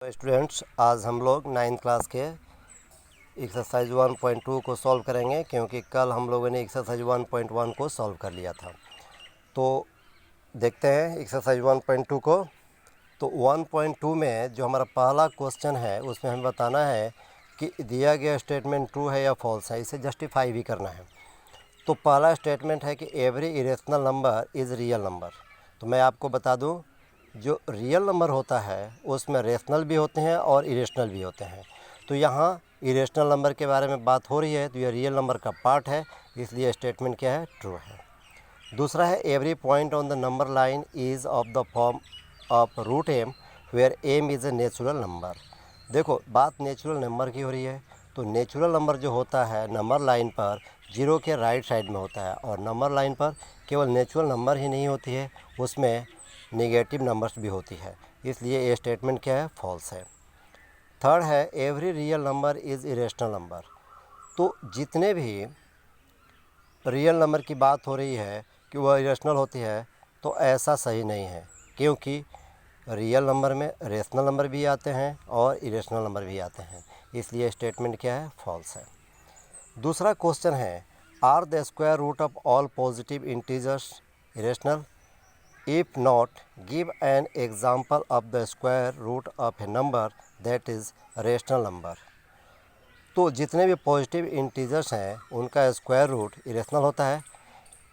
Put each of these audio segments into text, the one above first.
तो स्टूडेंट्स, आज हम लोग 9th क्लास के एक्सरसाइज 1.2 को सॉल्व करेंगे, क्योंकि कल हम लोगों ने एक्सरसाइज 1.1 को सॉल्व कर लिया था। तो देखते हैं एक्सरसाइज 1.2 को। तो 1.2 में जो हमारा पहला क्वेश्चन है उसमें हमें बताना है कि दिया गया स्टेटमेंट ट्रू है या फॉल्स है, इसे जस्टिफाई भी करना है। तो पहला स्टेटमेंट है कि every irrational number is real number. तो मैं आपको बता दूं, जो रियल नंबर होता है उसमें रेशनल भी होते हैं और इरेशनल भी होते हैं। तो यहाँ इरेशनल नंबर के बारे में बात हो रही है, तो यह रियल नंबर का पार्ट है, इसलिए स्टेटमेंट क्या है, ट्रू है। दूसरा है every point on the number line is of the form of root M where M is a natural number. देखो, बात नेचुरल नंबर की हो रही है, तो नेचुरल नंबर जो होता है नंबर लाइन पर जीरो के राइट साइड में होता है, और नंबर लाइन पर केवल नेचुरल नंबर ही नहीं होती है, उसमें नेगेटिव नंबर्स भी होती है, इसलिए ये स्टेटमेंट क्या है, फॉल्स है। थर्ड है every real number is irrational number. तो जितने भी रियल नंबर की बात हो रही है कि वह इरेशनल होती है, तो ऐसा सही नहीं है, क्योंकि रियल नंबर में रेशनल नंबर भी आते हैं और इरेशनल नंबर भी आते हैं, इसलिए स्टेटमेंट क्या है, फॉल्स है। दूसरा क्वेश्चन है are the square root of all positive integers irrational? If not, give an example of the square root of a number that is rational number। तो जितने भी पॉजिटिव इंटीजर्स हैं उनका स्क्वायर रूट इरेशनल होता है?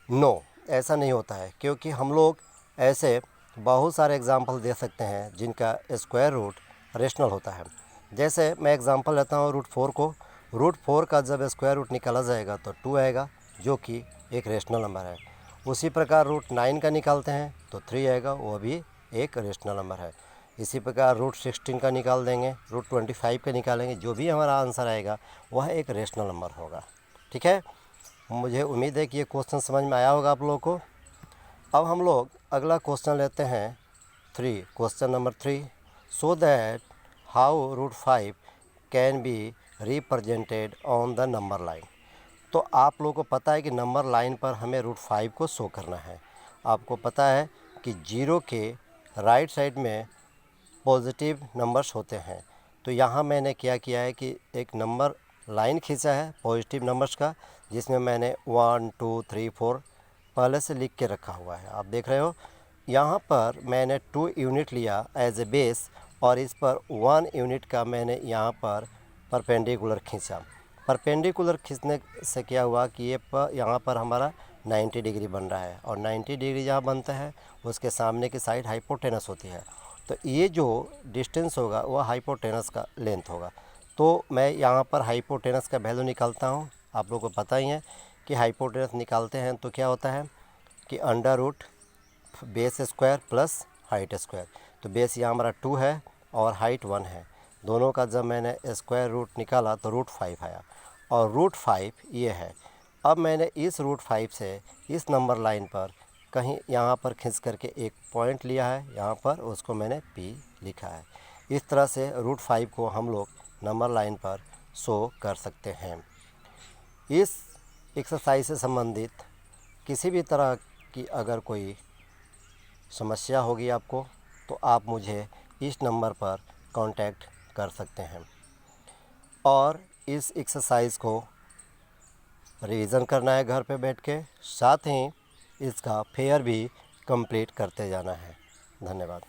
No, ऐसा नहीं होता है, क्योंकि हम लोग ऐसे बहुत सारे एग्जाम्पल दे सकते हैं जिनका स्क्वायर रूट रेशनल होता है। जैसे मैं एग्जांपल लेता हूँ रूट 4 को। रूट 4 का जब स्क्वायर रूट निकाला जाएगा तो 2 आएगा, जो कि एक रेशनल नंबर है। उसी प्रकार रूट 9 का निकालते हैं तो 3 आएगा, वो भी एक रेशनल नंबर है। इसी प्रकार रूट 16 का निकाल देंगे, रूट 25 का निकालेंगे, जो भी हमारा आंसर आएगा वह एक रेशनल नंबर होगा। ठीक है, मुझे उम्मीद है कि ये क्वेश्चन समझ में आया होगा आप लोगों को। अब हम लोग अगला क्वेश्चन लेते हैं 3, question number 3। So that how root 5 can be represented on the number line. तो आप लोगों को पता है कि नंबर लाइन पर हमें रूट 5 को शो करना है। आपको पता है कि जीरो के राइट साइड में पॉजिटिव नंबर्स होते हैं। तो यहाँ मैंने क्या किया है कि एक नंबर लाइन खींचा है पॉजिटिव नंबर्स का, जिसमें मैंने 1 2 3 4 पहले से लिख के रखा हुआ है। आप देख रहे हो, यहाँ पर मैंने 2 यूनिट लिया एज ए बेस, और इस पर 1 यूनिट का मैंने यहाँ पर परपेंडिकुलर खींचा। परपेंडिकुलर खींचने से क्या हुआ कि ये यहाँ पर हमारा 90 डिग्री बन रहा है, और 90 डिग्री जहाँ बनता है उसके सामने की साइड हाइपोटेनस होती है। तो ये जो डिस्टेंस होगा वह हाइपोटेनस का लेंथ होगा। तो मैं यहाँ पर हाइपोटेनस का वैल्यू निकालता हूँ। आप लोगों को पता ही है कि हाइपोटेनस निकालते हैं तो क्या होता है कि under root base square plus height square. तो बेस यहाँ हमारा 2 है और हाइट 1 है, दोनों का जब मैंने स्क्वायर रूट निकाला तो रूट 5 आया, और रूट 5 ये है। अब मैंने इस रूट 5 से इस नंबर लाइन पर कहीं यहाँ पर खींच करके एक पॉइंट लिया है, यहाँ पर उसको मैंने P लिखा है। इस तरह से रूट 5 को हम लोग नंबर लाइन पर शो कर सकते हैं। इस एक्सरसाइज से संबंधित किसी भी तरह की अगर कोई समस्या होगी आपको, तो आप मुझे इस नंबर पर कांटेक्ट कर सकते हैं, और इस एक्सरसाइज को रिवीजन करना है घर पे बैठ के, साथ ही इसका फेयर भी कंप्लीट करते जाना है। धन्यवाद।